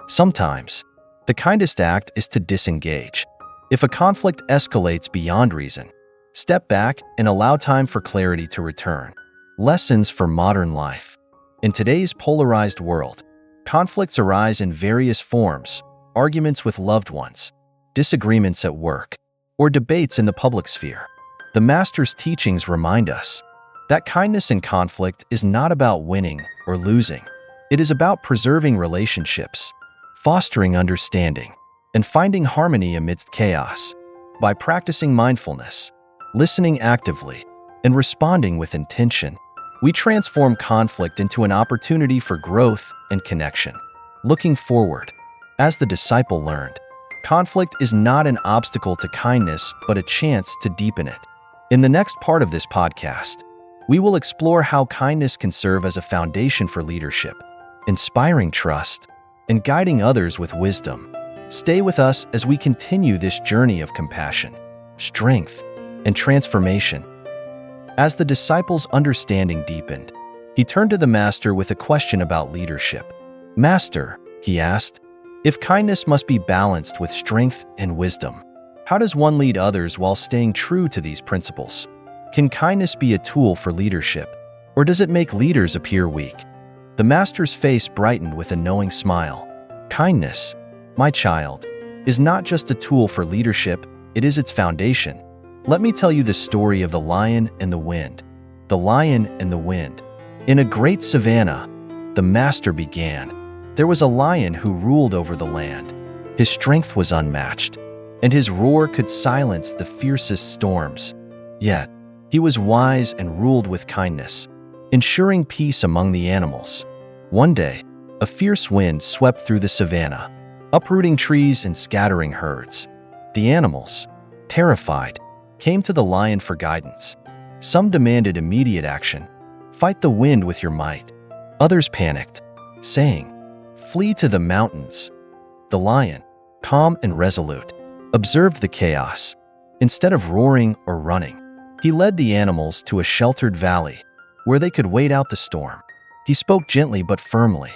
A: Sometimes, the kindest act is to disengage. If a conflict escalates beyond reason, step back and allow time for clarity to return. Lessons for modern life. In today's polarized world, conflicts arise in various forms: arguments with loved ones, disagreements at work, or debates in the public sphere. The Master's teachings remind us that kindness in conflict is not about winning or losing. It is about preserving relationships, fostering understanding, and finding harmony amidst chaos. By practicing mindfulness, listening actively, and responding with intention, we transform conflict into an opportunity for growth and connection. Looking forward, as the disciple learned, conflict is not an obstacle to kindness, but a chance to deepen it. In the next part of this podcast, we will explore how kindness can serve as a foundation for leadership, inspiring trust, and guiding others with wisdom. Stay with us as we continue this journey of compassion, strength, and transformation. As the disciple's understanding deepened, he turned to the Master with a question about leadership. "Master," he asked, "if kindness must be balanced with strength and wisdom, how does one lead others while staying true to these principles? Can kindness be a tool for leadership, or does it make leaders appear weak?" The Master's face brightened with a knowing smile. "Kindness, my child, is not just a tool for leadership, it is its foundation. Let me tell you the story of the lion and the wind." The lion and the wind. In a great savanna, the Master began. There was a lion who ruled over the land. His strength was unmatched, and his roar could silence the fiercest storms. Yet, he was wise and ruled with kindness, ensuring peace among the animals. One day, a fierce wind swept through the savanna, uprooting trees and scattering herds. The animals, terrified, came to the lion for guidance. Some demanded immediate action. "Fight the wind with your might." Others panicked, saying, "Flee to the mountains." The lion, calm and resolute, observed the chaos. Instead of roaring or running, he led the animals to a sheltered valley where they could wait out the storm. He spoke gently but firmly,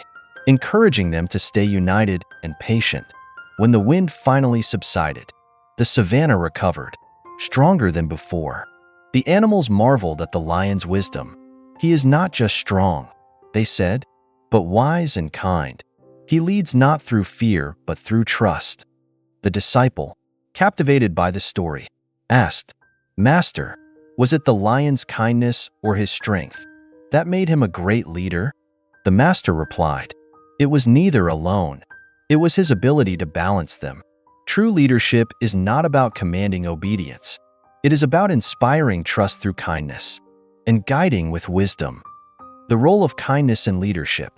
A: encouraging them to stay united and patient. When the wind finally subsided, the savanna recovered, stronger than before. The animals marveled at the lion's wisdom. "He is not just strong," they said, "but wise and kind. He leads not through fear, but through trust." The disciple, captivated by the story, asked, "Master, was it the lion's kindness or his strength that made him a great leader?" The Master replied, "It was neither alone. It was his ability to balance them." True leadership is not about commanding obedience. It is about inspiring trust through kindness and guiding with wisdom. The role of kindness in leadership.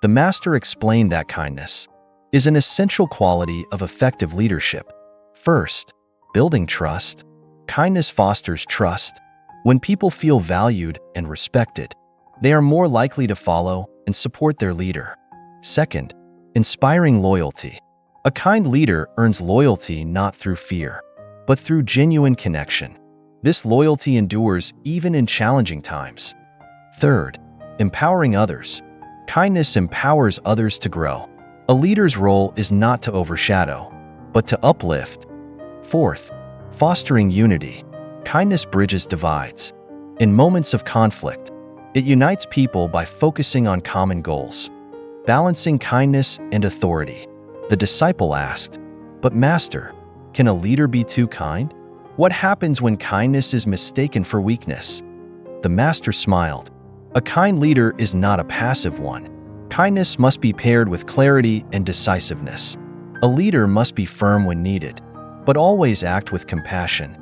A: The Master explained that kindness is an essential quality of effective leadership. First, building trust. Kindness fosters trust. When people feel valued and respected, they are more likely to follow and support their leader. Second, inspiring loyalty. A kind leader earns loyalty not through fear, but through genuine connection. This loyalty endures even in challenging times. Third, empowering others. Kindness empowers others to grow. A leader's role is not to overshadow, but to uplift. Fourth, fostering unity. Kindness bridges divides. In moments of conflict, it unites people by focusing on common goals. Balancing kindness and authority. The disciple asked, "But Master, can a leader be too kind? What happens when kindness is mistaken for weakness?" The Master smiled. "A kind leader is not a passive one. Kindness must be paired with clarity and decisiveness. A leader must be firm when needed, but always act with compassion."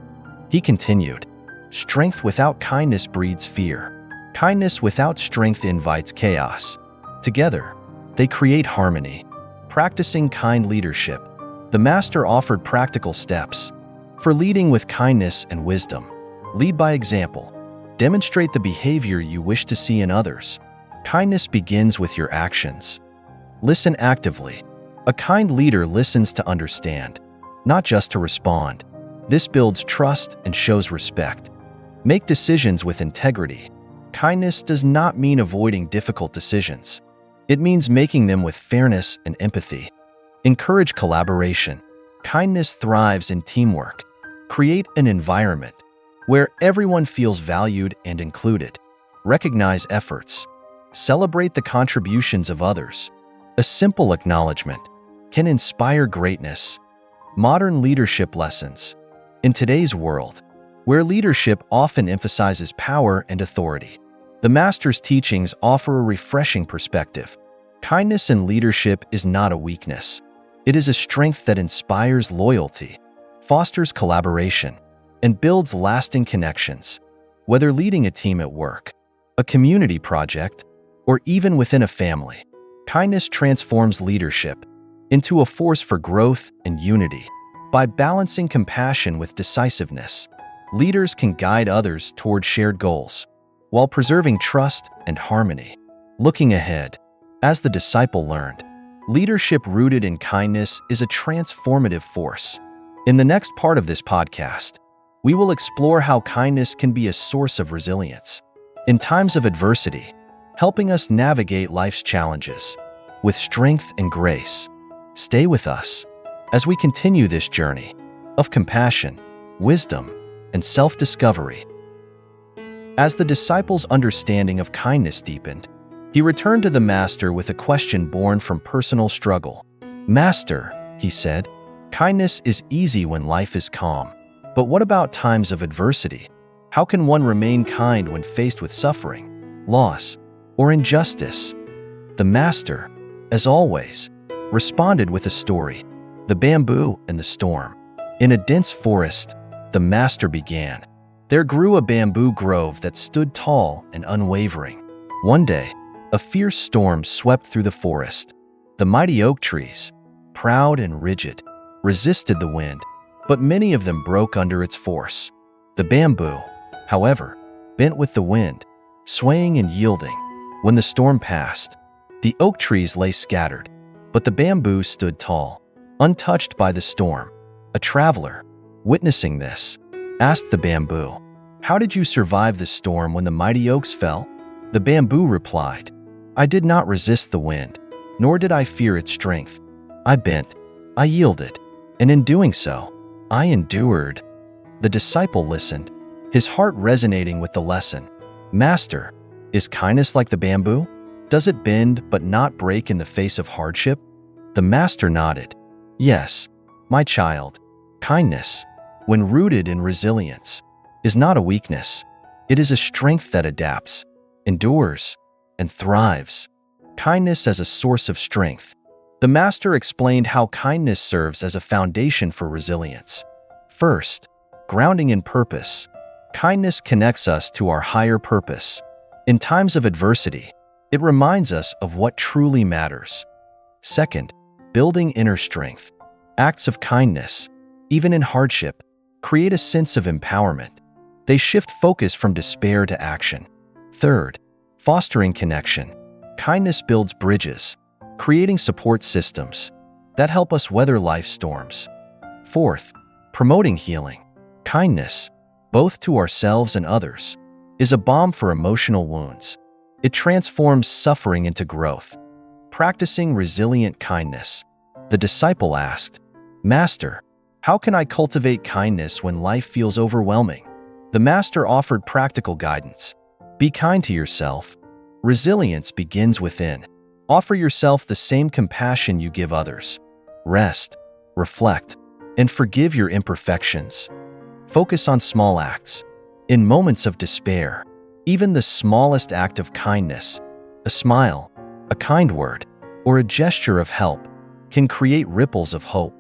A: He continued, "Strength without kindness breeds fear. Kindness without strength invites chaos. Together, they create harmony." Practicing kind leadership. The Master offered practical steps for leading with kindness and wisdom. Lead by example. Demonstrate the behavior you wish to see in others. Kindness begins with your actions. Listen actively. A kind leader listens to understand, not just to respond. This builds trust and shows respect. Make decisions with integrity. Kindness does not mean avoiding difficult decisions. It means making them with fairness and empathy. Encourage collaboration. Kindness thrives in teamwork. Create an environment where everyone feels valued and included. Recognize efforts. Celebrate the contributions of others. A simple acknowledgement can inspire greatness. Modern leadership lessons. In today's world, where leadership often emphasizes power and authority, the Master's teachings offer a refreshing perspective. Kindness in leadership is not a weakness. It is a strength that inspires loyalty, fosters collaboration, and builds lasting connections. Whether leading a team at work, a community project, or even within a family, kindness transforms leadership into a force for growth and unity. By balancing compassion with decisiveness, leaders can guide others toward shared goals while preserving trust and harmony. Looking ahead, as the disciple learned, leadership rooted in kindness is a transformative force. In the next part of this podcast, we will explore how kindness can be a source of resilience in times of adversity, helping us navigate life's challenges with strength and grace. Stay with us as we continue this journey of compassion, wisdom, and self-discovery. As the disciple's understanding of kindness deepened, he returned to the Master with a question born from personal struggle. "Master," he said, "kindness is easy when life is calm. But what about times of adversity? How can one remain kind when faced with suffering, loss, or injustice?" The Master, as always, responded with a story: the bamboo and the storm. In a dense forest, the Master began. There grew a bamboo grove that stood tall and unwavering. One day, a fierce storm swept through the forest. The mighty oak trees, proud and rigid, resisted the wind, but many of them broke under its force. The bamboo, however, bent with the wind, swaying and yielding. When the storm passed, the oak trees lay scattered, but the bamboo stood tall, untouched by the storm. A traveler, witnessing this, asked the bamboo, "How did you survive the storm when the mighty oaks fell?" The bamboo replied, "I did not resist the wind, nor did I fear its strength. I bent, I yielded, and in doing so, I endured." The disciple listened, his heart resonating with the lesson. "Master, is kindness like the bamboo? Does it bend but not break in the face of hardship?" The Master nodded. "Yes, my child. Kindness, when rooted in resilience, is not a weakness. It is a strength that adapts, endures, and thrives." Kindness as a source of strength. The Master explained how kindness serves as a foundation for resilience. First, grounding in purpose. Kindness connects us to our higher purpose. In times of adversity, it reminds us of what truly matters. Second, building inner strength. Acts of kindness, even in hardship, create a sense of empowerment. They shift focus from despair to action. Third, fostering connection. Kindness builds bridges, creating support systems that help us weather life's storms. Fourth, promoting healing. Kindness, both to ourselves and others, is a balm for emotional wounds. It transforms suffering into growth. Practicing resilient kindness. The disciple asked, "Master, how can I cultivate kindness when life feels overwhelming?" The Master offered practical guidance. Be kind to yourself. Resilience begins within. Offer yourself the same compassion you give others. Rest, reflect, and forgive your imperfections. Focus on small acts. In moments of despair, even the smallest act of kindness, a smile, a kind word, or a gesture of help, can create ripples of hope.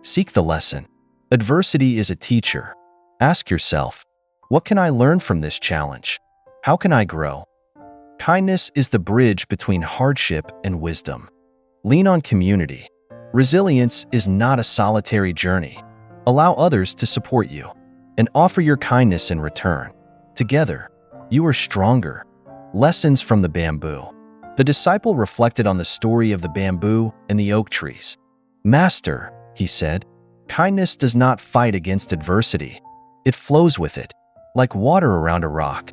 A: Seek the lesson. Adversity is a teacher. Ask yourself, what can I learn from this challenge? How can I grow? Kindness is the bridge between hardship and wisdom. Lean on community. Resilience is not a solitary journey. Allow others to support you and offer your kindness in return. Together, you are stronger. Lessons from the bamboo. The disciple reflected on the story of the bamboo and the oak trees. "Master," he said, Kindness does not fight against adversity. It flows with it, like water around a rock.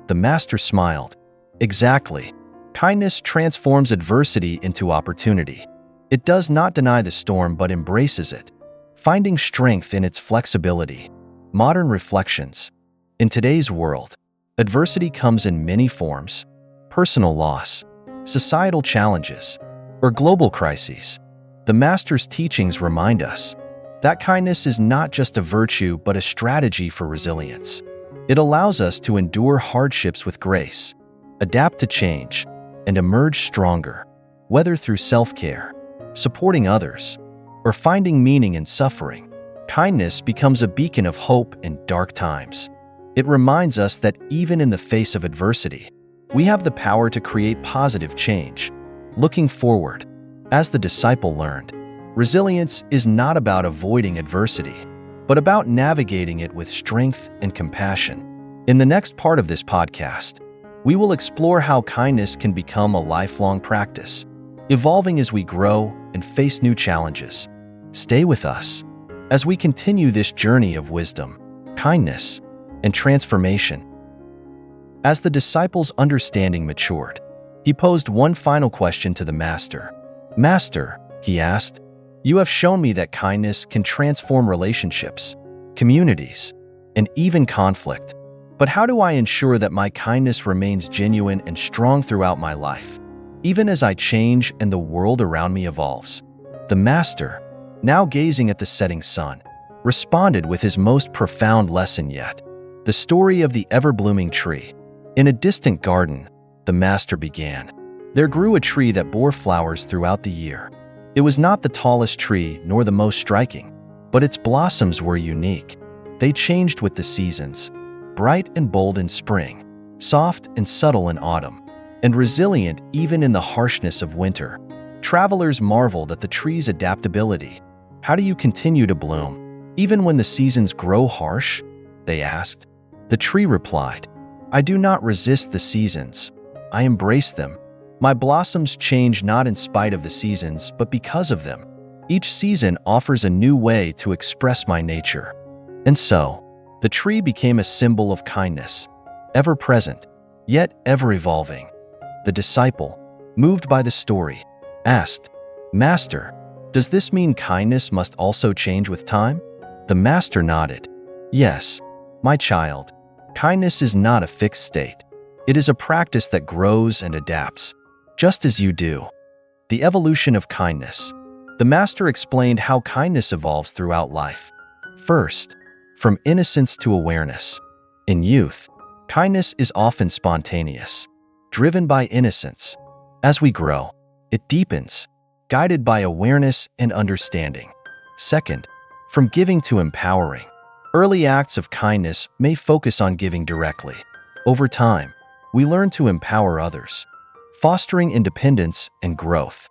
A: The master smiled. Exactly. Kindness transforms adversity into opportunity. It does not deny the storm but embraces it, finding strength in its flexibility. Modern reflections. In today's world, adversity comes in many forms: personal loss, societal challenges, or global crises. The Master's teachings remind us that kindness is not just a virtue but a strategy for resilience. It allows us to endure hardships with grace, adapt to change, and emerge stronger, whether through self-care, supporting others, or finding meaning in suffering. Kindness becomes a beacon of hope in dark times. It reminds us that even in the face of adversity, we have the power to create positive change. Looking forward, as the disciple learned, resilience is not about avoiding adversity, but about navigating it with strength and compassion. In the next part of this podcast, we will explore how kindness can become a lifelong practice, evolving as we grow and face new challenges. Stay with us as we continue this journey of wisdom, kindness, and transformation. As the disciple's understanding matured, he posed one final question to the Master. "Master," he asked, "you have shown me that kindness can transform relationships, communities, and even conflict. But how do I ensure that my kindness remains genuine and strong throughout my life, even as I change and the world around me evolves?" The Master, now gazing at the setting sun, responded with his most profound lesson yet. The story of the ever-blooming tree. In a distant garden, the Master began, there grew a tree that bore flowers throughout the year. It was not the tallest tree nor the most striking, but its blossoms were unique. They changed with the seasons, bright and bold in spring, soft and subtle in autumn, and resilient even in the harshness of winter. Travelers marveled at the tree's adaptability. "How do you continue to bloom, even when the seasons grow harsh?" they asked. The tree replied, "I do not resist the seasons. I embrace them. My blossoms change not in spite of the seasons, but because of them. Each season offers a new way to express my nature." And so, the tree became a symbol of kindness, ever present, yet ever evolving. The disciple, moved by the story, asked, "Master, does this mean kindness must also change with time?" The Master nodded. "Yes, my child, kindness is not a fixed state. It is a practice that grows and adapts, just as you do." The evolution of kindness. The Master explained how kindness evolves throughout life. First, from innocence to awareness. In youth, kindness is often spontaneous, driven by innocence. As we grow, it deepens, guided by awareness and understanding. Second, from giving to empowering. Early acts of kindness may focus on giving directly. Over time, we learn to empower others, fostering independence and growth.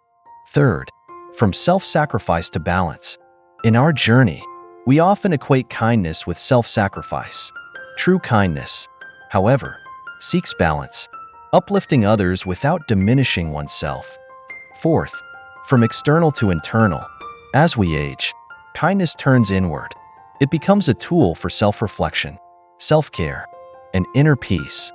A: Third, from self-sacrifice to balance. In our journey, we often equate kindness with self-sacrifice. True kindness, however, seeks balance, uplifting others without diminishing oneself. Fourth, from external to internal. As we age, kindness turns inward. It becomes a tool for self-reflection, self-care, and inner peace.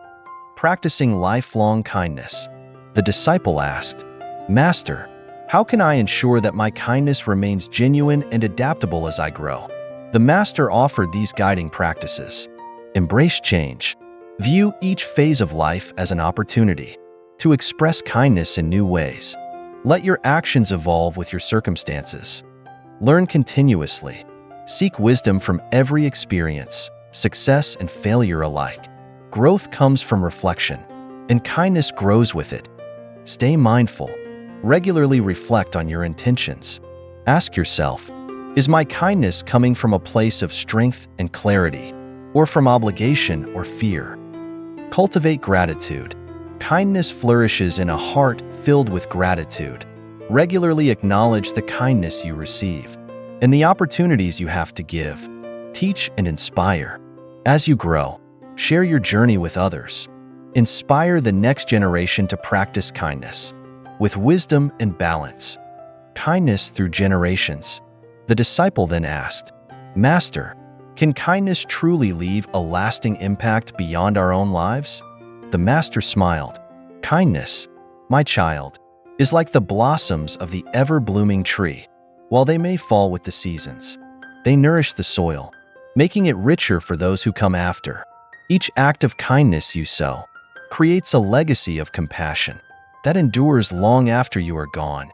A: Practicing lifelong kindness. The disciple asked, "Master, how can I ensure that my kindness remains genuine and adaptable as I grow?" The Master offered these guiding practices. Embrace change. View each phase of life as an opportunity to express kindness in new ways. Let your actions evolve with your circumstances. Learn continuously. Seek wisdom from every experience, success and failure alike. Growth comes from reflection, and kindness grows with it. Stay mindful. Regularly reflect on your intentions. Ask yourself, is my kindness coming from a place of strength and clarity, or from obligation or fear? Cultivate gratitude. Kindness flourishes in a heart filled with gratitude. Regularly acknowledge the kindness you receive and the opportunities you have to give. Teach and inspire. As you grow, share your journey with others. Inspire the next generation to practice kindness with wisdom and balance. Kindness through generations. The disciple then asked, "Master, can kindness truly leave a lasting impact beyond our own lives?" The master smiled. "Kindness, my child, is like the blossoms of the ever-blooming tree. While they may fall with the seasons, they nourish the soil, making it richer for those who come after. Each act of kindness you sow creates a legacy of compassion that endures long after you are gone."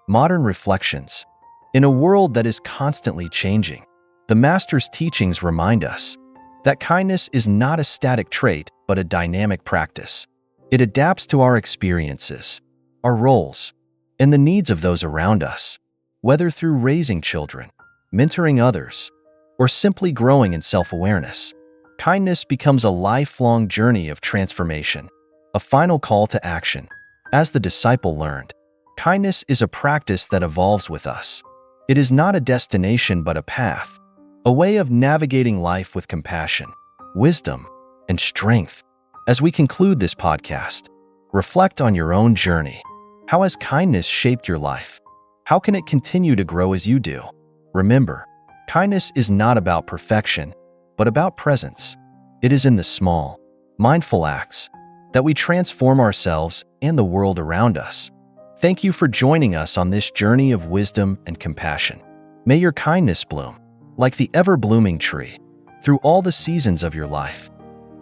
A: Modern reflections. In a world that is constantly changing, the Master's teachings remind us that kindness is not a static trait but a dynamic practice. It adapts to our experiences, our roles, and the needs of those around us. Whether through raising children, mentoring others, or simply growing in self-awareness, kindness becomes a lifelong journey of transformation. A final call to action. As the disciple learned, kindness is a practice that evolves with us. It is not a destination but a path, a way of navigating life with compassion, wisdom, and strength. As we conclude this podcast, reflect on your own journey. How has kindness shaped your life? How can it continue to grow as you do? Remember, kindness is not about perfection, but about presence. It is in the small, mindful acts that we transform ourselves and the world around us. Thank you for joining us on this journey of wisdom and compassion. May your kindness bloom like the ever-blooming tree through all the seasons of your life.